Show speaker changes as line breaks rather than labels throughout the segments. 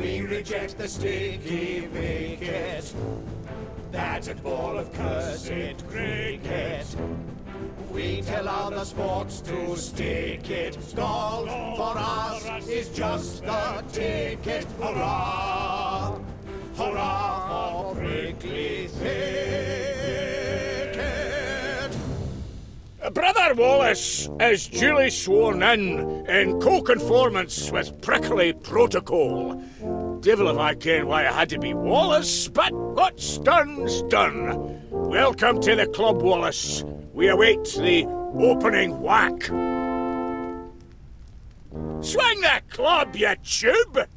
We reject the sticky wicket, that a ball of cursed cricket. We tell other sports to stick it. Golf for us is just the ticket. Hurrah! Hurrah for prickly thicket!
Brother Wallace is duly sworn in co-conformance with prickly protocol. Devil if I ken why it had to be Wallace, but what's done's done. Welcome to the club, Wallace. We await the opening whack. Swing that club, you tube!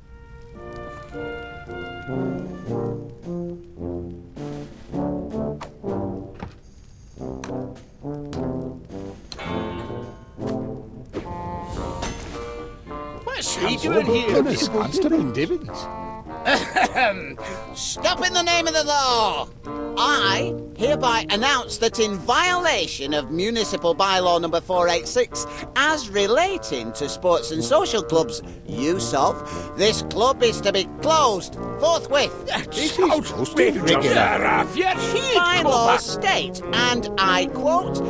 What's he doing here?
Answering Dibbins.
Stop in the name of the law! I hereby announce that in violation of Municipal Bylaw number 486, as relating to sports and social clubs use of, this club is to be closed forthwith. Bylaws state, and I quote,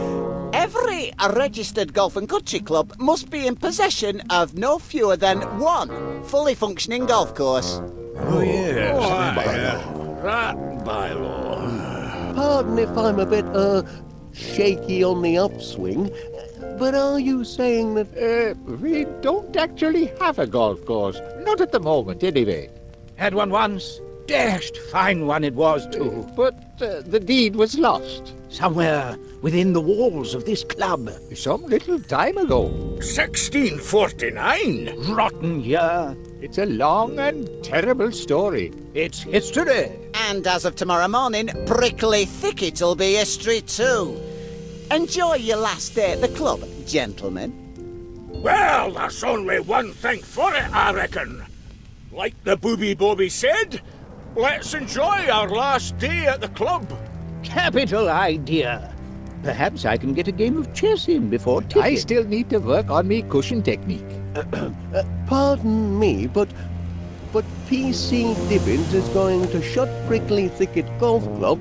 every registered golf and country club must be in possession of no fewer than one fully functioning golf course.
Oh, yes. That bylaw.
Pardon if I'm a bit, shaky on the upswing, but are you saying that...
We don't actually have a golf course. Not at the moment, anyway.
Had one once. Dashed fine one it was, too.
But the deed was lost.
Somewhere within the walls of this club.
Some little time ago.
1649?
Rotten year.
It's a long and terrible story.
It's history.
And as of tomorrow morning, Prickly Thicket'll be history too. Enjoy your last day at the club, gentlemen.
Well, there's only one thing for it, I reckon. Like the Booby Bobby said, let's enjoy our last day at the club.
Capital idea. Perhaps I can get a game of chess in before Thicket.
I still need to work on me cushion technique.
Pardon me, but PC Dibbins is going to shut Prickly Thicket Golf Club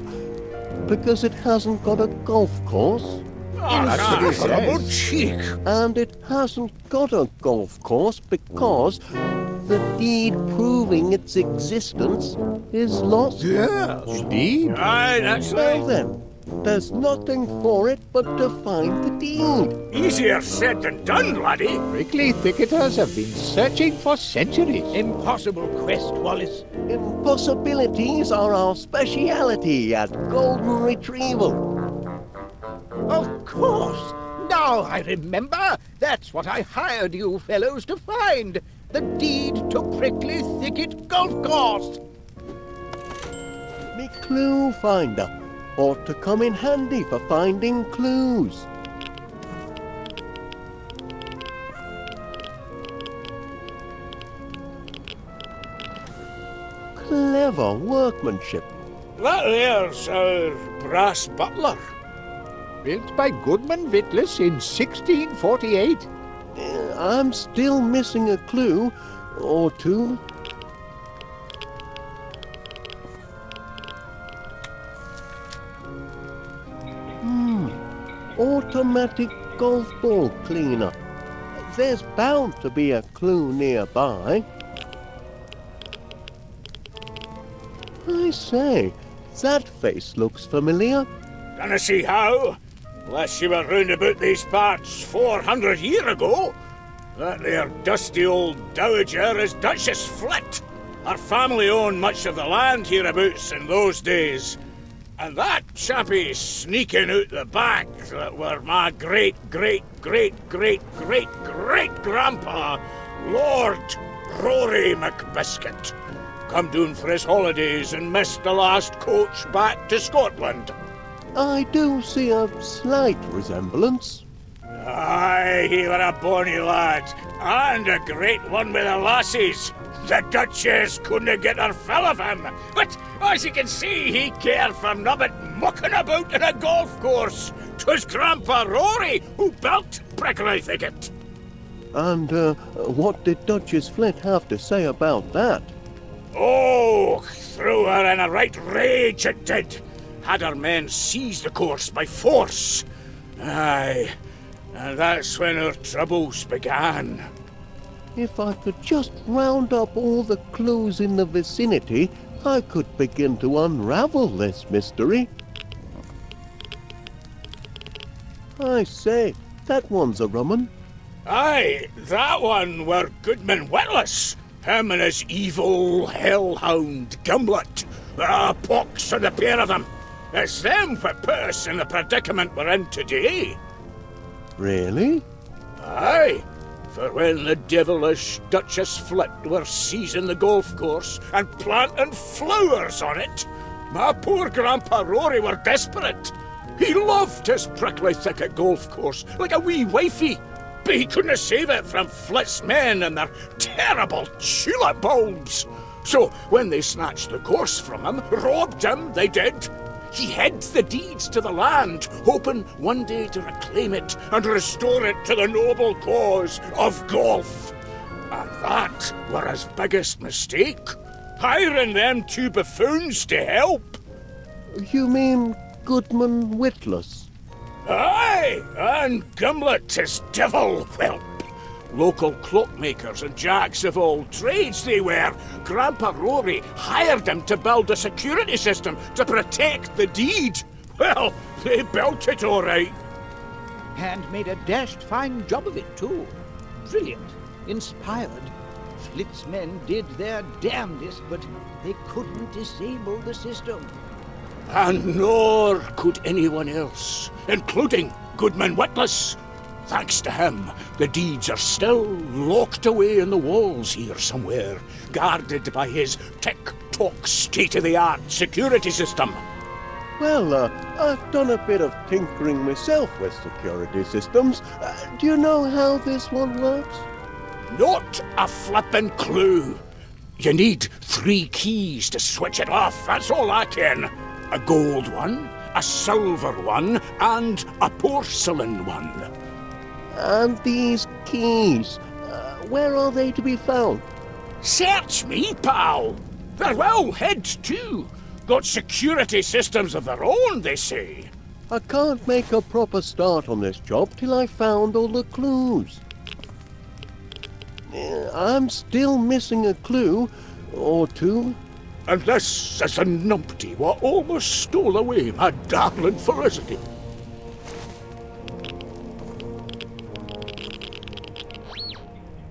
because it hasn't got a golf course.
That's incredible cheek.
And it hasn't got a golf course because the deed proving its existence is lost.
Yes.
Deed?
Aye, that's
Well
right.
then, there's nothing for it but to find the deed.
Easier said than done, laddie.
Prickly thicketers have been searching for centuries.
Impossible quest, Wallace.
Impossibilities are our speciality at Golden Retrieval.
Of course. Now I remember. That's what I hired you fellows to find. The deed to Prickly Thicket Golf Course.
Me clue finder ought to come in handy for finding clues. Clever workmanship.
That there's our brass butler.
Built by Goodman Vittles in 1648.
I'm still missing a clue or two. Automatic golf ball cleaner. There's bound to be a clue nearby. I say, that face looks familiar.
Dunna see how. Unless you were round about these parts 400 year ago. That there dusty old dowager is Duchess Flit. Her family owned much of the land hereabouts in those days. And that chappie sneaking out the back that were my great-great-great-great-great-grandpa, Lord Rory McBiscuit. Come down for his holidays and missed the last coach back to Scotland.
I do see a slight resemblance.
Aye, he were a bonny lad, and a great one with the lassies. The Duchess couldn't get her fill of him, but as you can see, he cared for nobbut mucking about in a golf course. 'Twas Grandpa Rory who built Prickly Thicket.
And what did Duchess Flit have to say about that?
Oh, threw her in a right rage it did. Had her men seize the course by force. Aye, and that's when her troubles began.
If I could just round up all the clues in the vicinity, I could begin to unravel this mystery. I say, that one's a rum 'un.
Aye, that one were Goodman Witless. Him and his evil hellhound Gimlet. Ah, pox on the pair of them. It's them what put us in the predicament we're in today.
Really?
Aye, for when the devilish Duchess Flit were seizing the golf course and planting flowers on it, my poor Grandpa Rory were desperate. He loved his prickly thicket golf course like a wee wifey, but he couldn't save it from Flit's men and their terrible tulip bulbs. So when they snatched the course from him, robbed him, they did, he hid the deeds to the land, hoping one day to reclaim it and restore it to the noble cause of golf. And that were his biggest mistake, hiring them two buffoons to help.
You mean Goodman Witless?
Aye, and Gimlet, his devil whelp. Local cloakmakers and jacks of all trades they were. Grandpa Rory hired them to build a security system to protect the deed. Well, they built it all right.
And made a dashed fine job of it, too. Brilliant. Inspired. Flit's men did their damnedest, but they couldn't disable the system.
And nor could anyone else, including Goodman Witless. Thanks to him, the deeds are still locked away in the walls here somewhere, guarded by his tick-tock state-of-the-art security system.
Well, I've done a bit of tinkering myself with security systems. Do you know how this one works?
Not a flippin' clue. You need 3 keys to switch it off, that's all I ken. A gold one, a silver one, and a porcelain one.
And these keys, where are they to be found?
Search me, pal. They're well hid, too. Got security systems of their own, they say.
I can't make a proper start on this job till I found all the clues. I'm still missing a clue or two.
And this is the numpty what almost stole away my darling Felicity.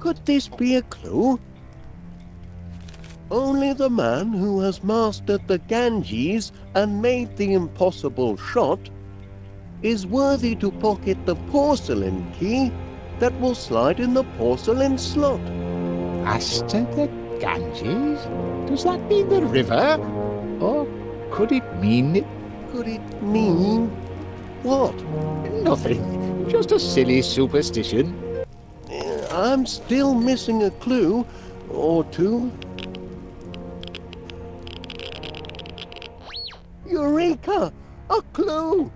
Could this be a clue? Only the man who has mastered the Ganges and made the impossible shot is worthy to pocket the porcelain key that will slide in the porcelain slot.
Master the Ganges? Does that mean the river? Or could it mean...
Could it mean what?
Nothing. Just a silly superstition.
I'm still missing a clue or two. Eureka! A clue!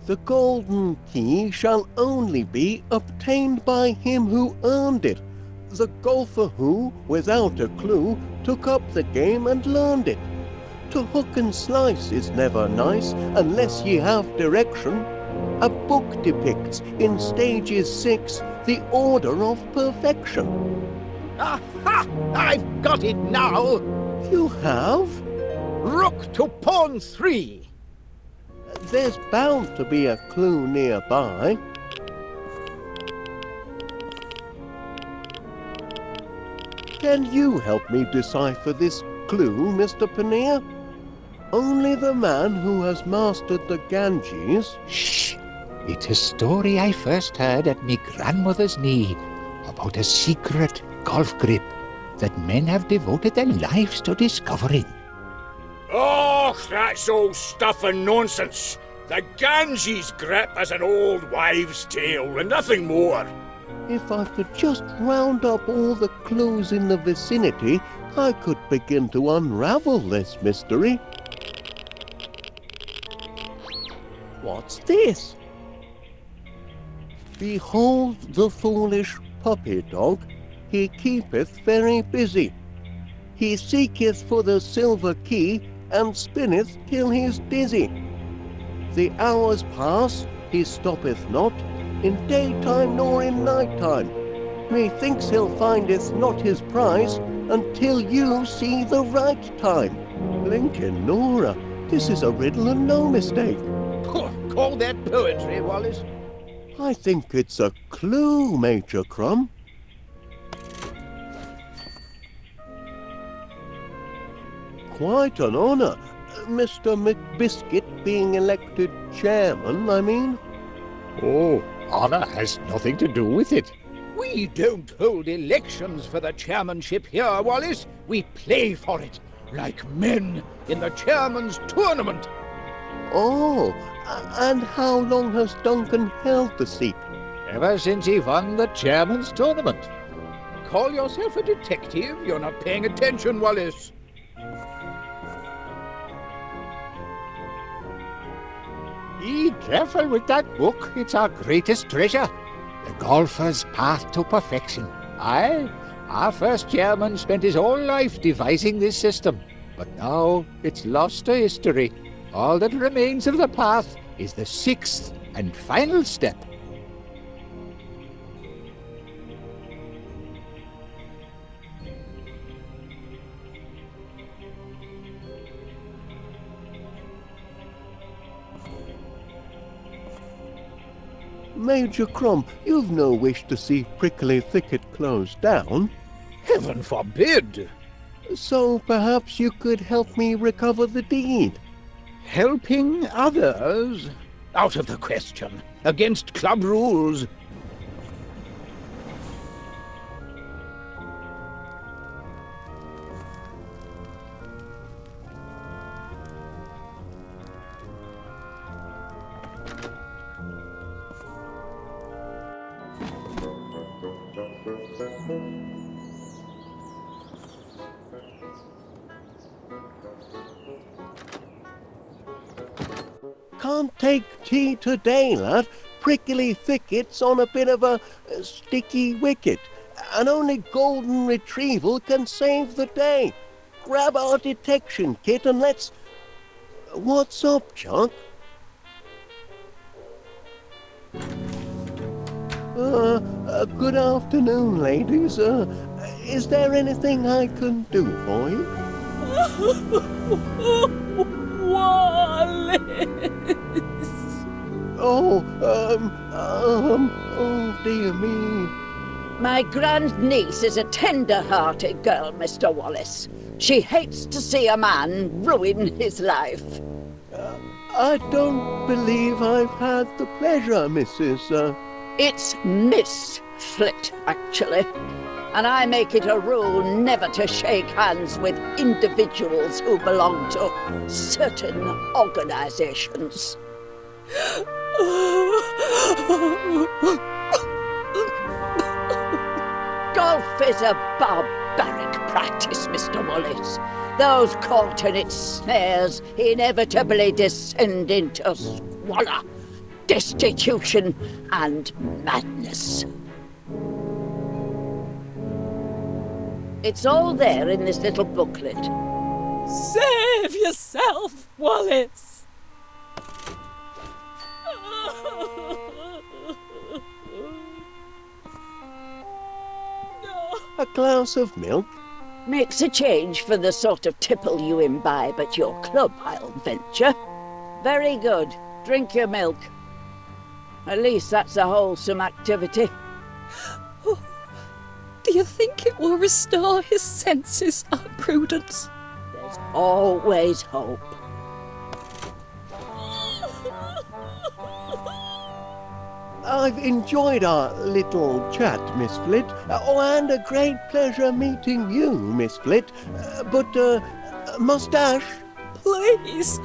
The golden key shall only be obtained by him who earned it. The golfer who, without a clue, took up the game and learned it. To hook and slice is never nice unless ye have direction. A book depicts in stages 6 the order of perfection.
Aha! I've got it now!
You have?
Rook to pawn 3!
There's bound to be a clue nearby. Can you help me decipher this clue, Mr. Paneer? Only the man who has mastered the Ganges...
Shh! It's a story I first heard at me grandmother's knee about a secret golf grip that men have devoted their lives to discovering.
Oh, that's all stuff and nonsense. The Ganges grip is an old wives' tale and nothing more.
If I could just round up all the clues in the vicinity, I could begin to unravel this mystery. What's this? Behold the foolish puppy dog, he keepeth very busy. He seeketh for the silver key, and spinneth till he's dizzy. The hours pass, he stoppeth not, in daytime nor in nighttime. Methinks he'll findeth not his prize, until you see the right time. Blinkin' Nora, this is a riddle and no mistake.
Call that poetry, Wallace.
I think it's a clue, Major Crumb. Quite an honour. Mr. McBiscuit being elected chairman, I mean.
Oh, honour has nothing to do with it.
We don't hold elections for the chairmanship here, Wallace. We play for it, like men in the chairman's tournament.
Oh, and how long has Duncan held the seat?
Ever since he won the chairman's tournament.
Call yourself a detective? You're not paying attention, Wallace.
Be careful with that book. It's our greatest treasure. The golfer's path to perfection. Aye, our first chairman spent his whole life devising this system, but now it's lost to history. All that remains of the path is the sixth and final step.
Major Crumb, you've no wish to see Prickly Thicket closed down.
Heaven forbid!
So perhaps you could help me recover the deed.
Helping others? Out of the question. Against club rules.
Can't take tea today, lad. Prickly Thicket's on a bit of a sticky wicket, and only golden retrieval can save the day. Grab our detection kit and let's... What's up, Chuck? Good afternoon, ladies. Is there anything I can do for you?
Wallace!
Oh, oh dear me.
My grandniece is a tender-hearted girl, Mr. Wallace. She hates to see a man ruin his life.
I don't believe I've had the pleasure, Mrs.
It's Miss Flit, actually. And I make it a rule never to shake hands with individuals who belong to certain organizations. Golf is a barbaric practice, Mr. Wallace. Those caught in its snares inevitably descend into squalor, destitution, and madness. It's all there in this little booklet.
Save yourself, Wallace!
A glass of milk?
Makes a change for the sort of tipple you imbibe at your club, I'll venture. Very good. Drink your milk. At least that's a wholesome activity.
Do you think it will restore his senses, Aunt Prudence?
There's always hope.
I've enjoyed our little chat, Miss Flit. Oh, and a great pleasure meeting you, Miss Flit. Mustache?
Please,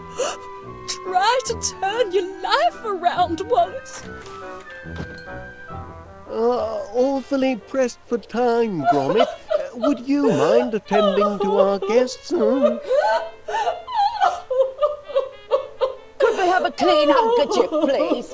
try to turn your life around, Wallace.
Awfully pressed for time, Gromit. Would you mind attending to our guests?
Could we have a clean handkerchief, please?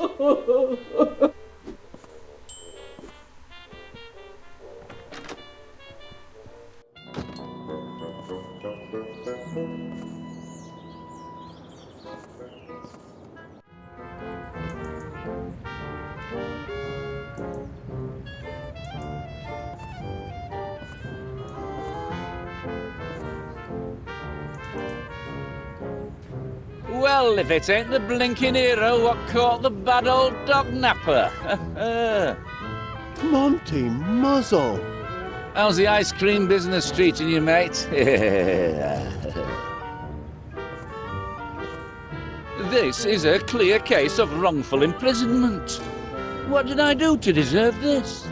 Well, if it ain't the blinking hero what caught the bad old dog napper.
Monty Muzzle.
How's the ice cream business treating you, mate? This is a clear case of wrongful imprisonment. What did I do to deserve this?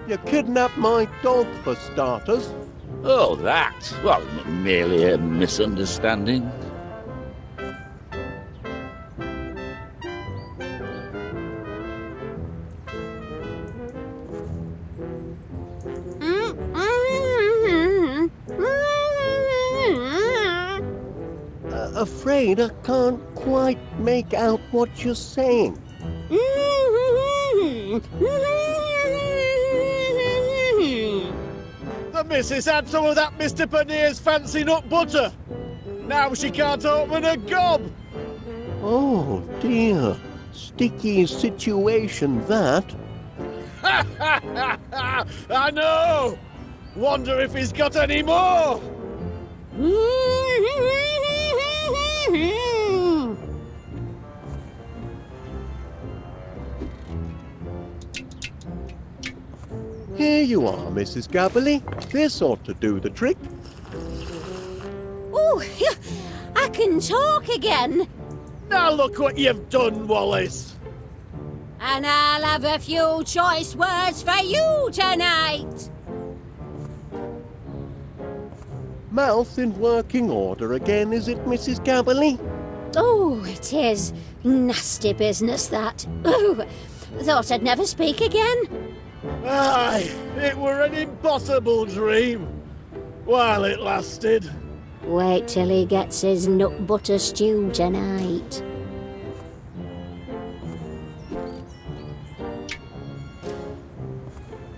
You kidnapped my dog, for starters.
Oh, that? Well, merely a misunderstanding.
Afraid I can't quite make out what you're saying.
The missus had some of that Mr. Panier's fancy nut butter. Now she can't open a gob.
Oh dear, sticky situation that.
I know. Wonder if he's got any more.
Here you are, Mrs. Gabberly. This ought to do the trick.
Oh, I can talk again.
Now look what you've done, Wallace.
And I'll have a few choice words for you tonight.
Mouth in working order again, is it, Mrs. Gabberly?
Oh, it is. Nasty business, that. Oh, thought I'd never speak again.
Aye, it were an impossible dream. While it lasted.
Wait till he gets his nut butter stew tonight.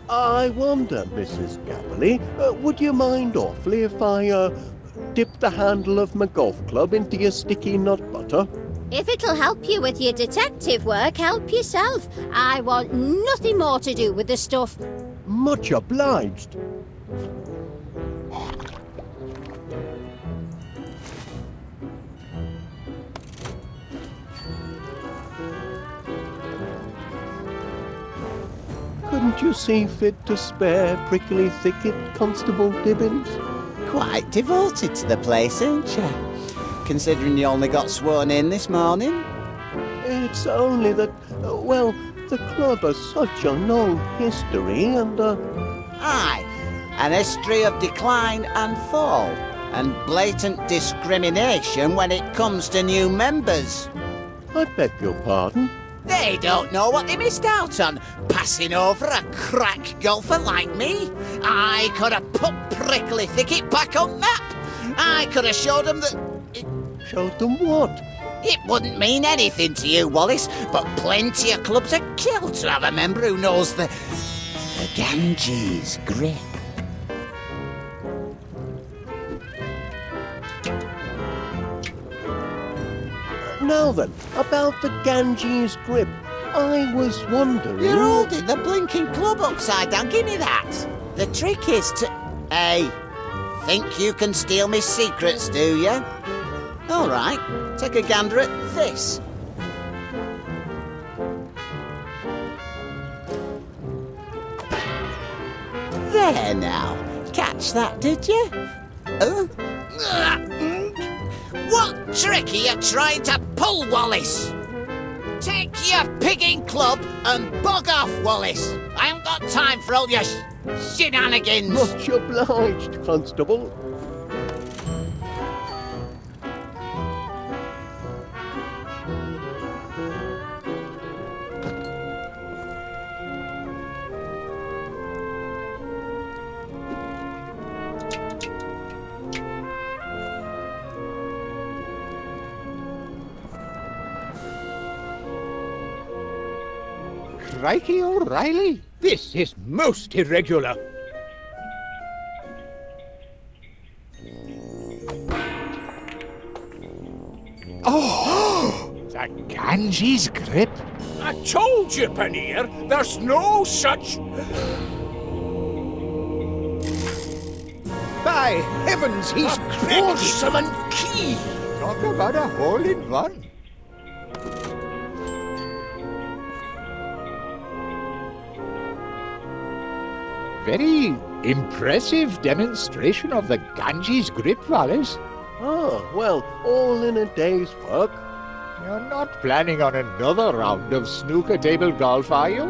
I wonder, Mrs. Gabberly, would you mind awfully if I, dip the handle of my golf club into your sticky nut butter?
If it'll help you with your detective work, help yourself. I want nothing more to do with the stuff.
Much obliged. Couldn't you see fit to spare Prickly Thicket, Constable Dibbins?
Quite devoted to the place, ain't you? Considering you only got sworn in this morning.
It's only that, well, the club has such a long history and,
Aye, an history of decline and fall, and blatant discrimination when it comes to new members.
I beg your pardon?
They don't know what they missed out on, passing over a crack golfer like me. I could have put Prickly Thicket back on map. I could have showed them that...
Showed them what?
It wouldn't mean anything to you, Wallace, but plenty of clubs are killed to have a member who knows the Ganges grip.
Now then, about the Ganges grip, I was wondering...
You're holding the blinking club upside down, give me that. The trick is to... Hey, think you can steal me secrets, do you? All right, take a gander at this. There now, catch that, did you? What trick are you trying to pull, Wallace? Take your pigging club and bug off, Wallace. I haven't got time for all your shenanigans.
Much obliged, Constable.
Crikey O'Reilly,
This is most irregular.
the Ganges grip.
I told you, Pannier, there's no such...
By heavens, he's
porcelain key!
Talk about a hole-in-one. Very impressive demonstration of the Ganges grip, Wallace.
Ah, well, all in a day's work.
You're not planning on another round of snooker table golf, are you?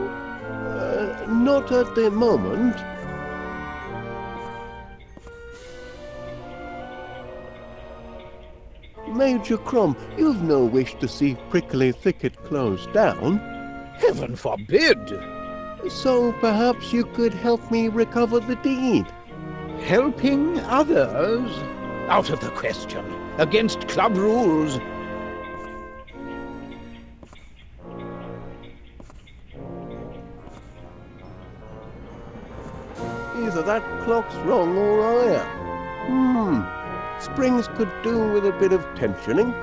Not at the moment. Major Crom, you've no wish to see Prickly Thicket closed down.
Heaven forbid!
So perhaps you could help me recover the deed.
Helping others? Out of the question. Against club rules.
Either that clock's wrong or I am. Springs could do with a bit of tensioning.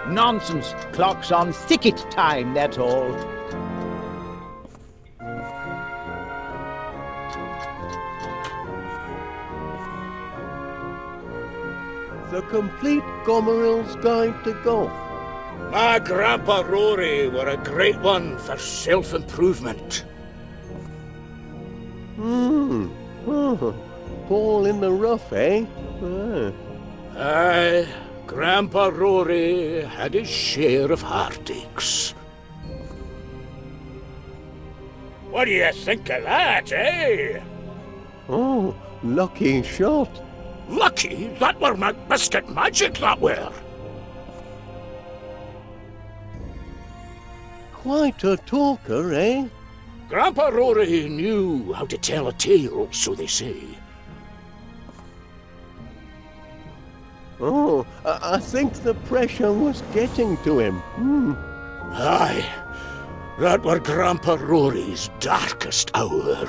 Nonsense. Clock's on Thicket time, that's all.
The Complete Gomeril's Guide to Golf.
My Grandpa Rory were a great one for self-improvement.
Ball in the rough, eh?
Aye, Grandpa Rory had his share of heartaches. What do you think of that, eh?
Oh, lucky shot.
Lucky that were McBiscuit magic, that were.
Quite a talker, eh?
Grandpa Rory knew how to tell a tale, so they say.
Oh, I think the pressure was getting to him.
Aye, that were Grandpa Rory's darkest hour.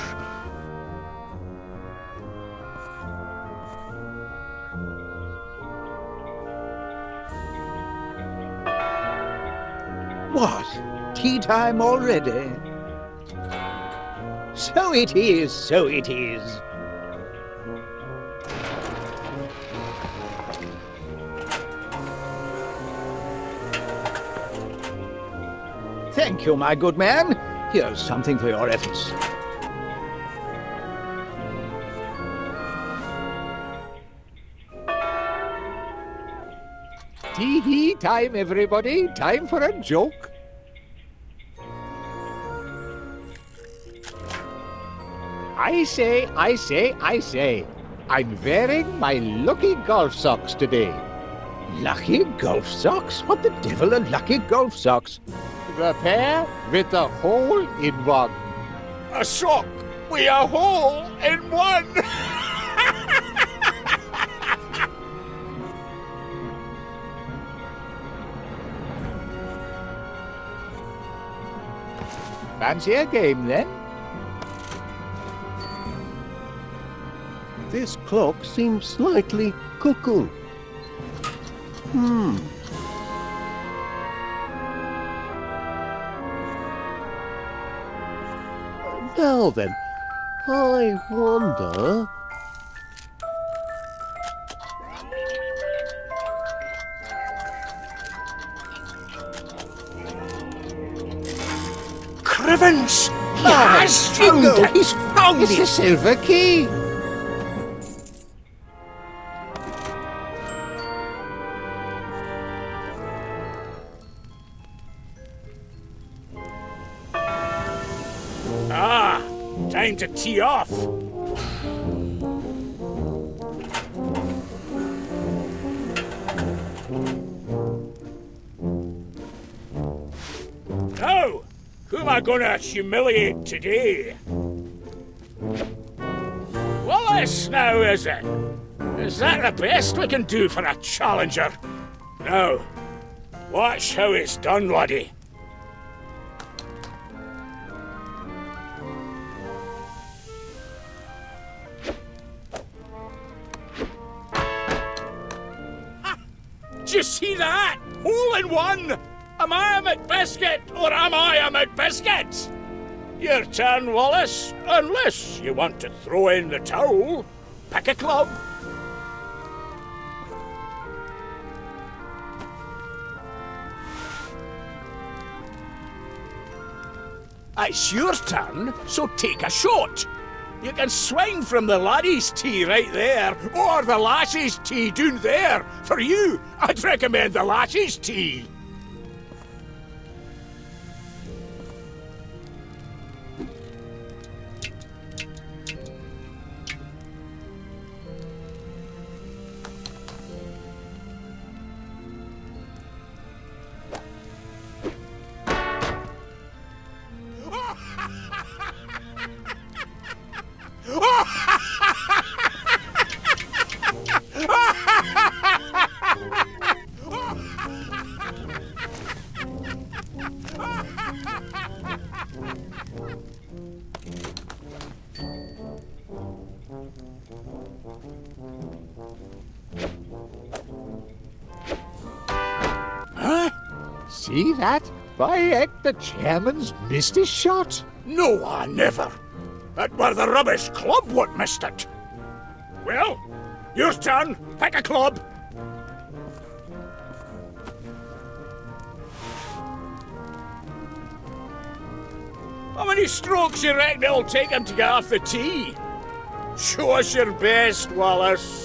What? Tea time already? So it is, so it is. Thank you, my good man. Here's something for your efforts.
Tee-hee time, everybody. Time for a joke. I say. I'm wearing my lucky golf socks today.
Lucky golf socks? What the devil are lucky golf socks?
The pair with a hole in one.
A sock with a hole in one!
Fancy a game, then?
This clock seems slightly cuckoo. Now then, I wonder...
Crivens! He has found it! He's found
It's the
it!
silver key.
Ah, time to tee off. Now, who am I gonna humiliate today? Wallace, now is it? Is that the best we can do for a challenger? Now, watch how it's done, laddie. Did you see that? Hole in one! Am I a McBiscuit or am I a McBiscuit? Your turn, Wallace. Unless you want to throw in the towel. Pick a club. It's your turn, so take a shot. You can swing from the laddie's tee right there, or the lassie's tee down there. For you, I'd recommend the lassie's tee.
See that? By heck, the chairman's missed his shot.
No, I never. It were the rubbish club what missed it. Well, your turn. Pick a club. How many strokes you reckon it'll take him to get off the tee? Show us your best, Wallace.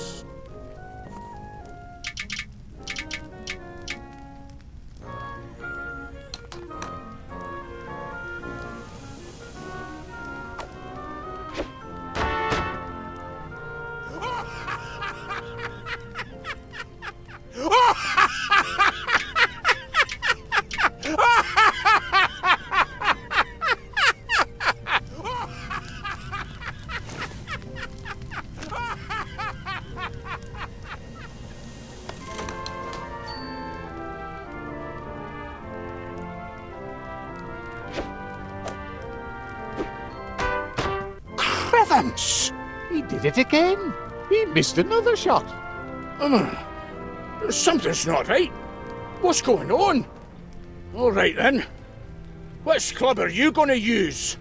Heavens! He did it again. He missed another shot.
Something's not right. What's going on? All right then. Which club are you going to use?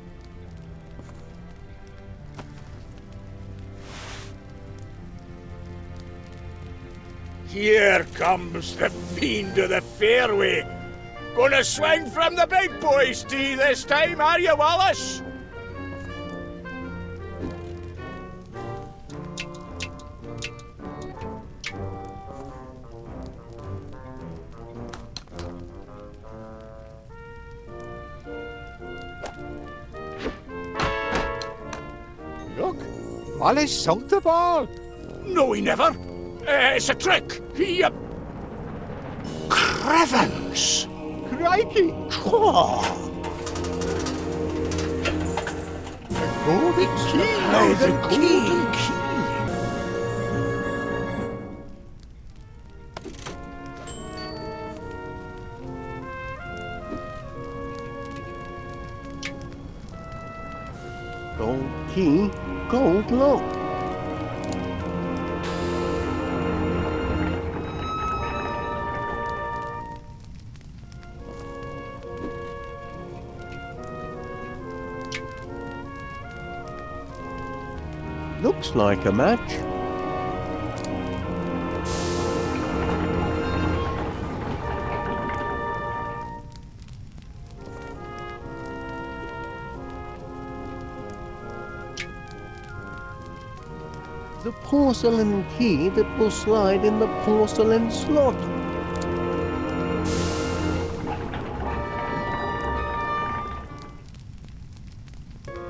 Here comes the fiend of the fairway. Gonna swing from the big boys' tee this time, are you, Wallace?
Look, Wallace sunk the ball.
No, he never. It's a trick. He, Crevens!
Crikey! Golden key!
Oh, the key!
Gold key, gold lock. Looks like a match. The porcelain key that will slide in the porcelain slot.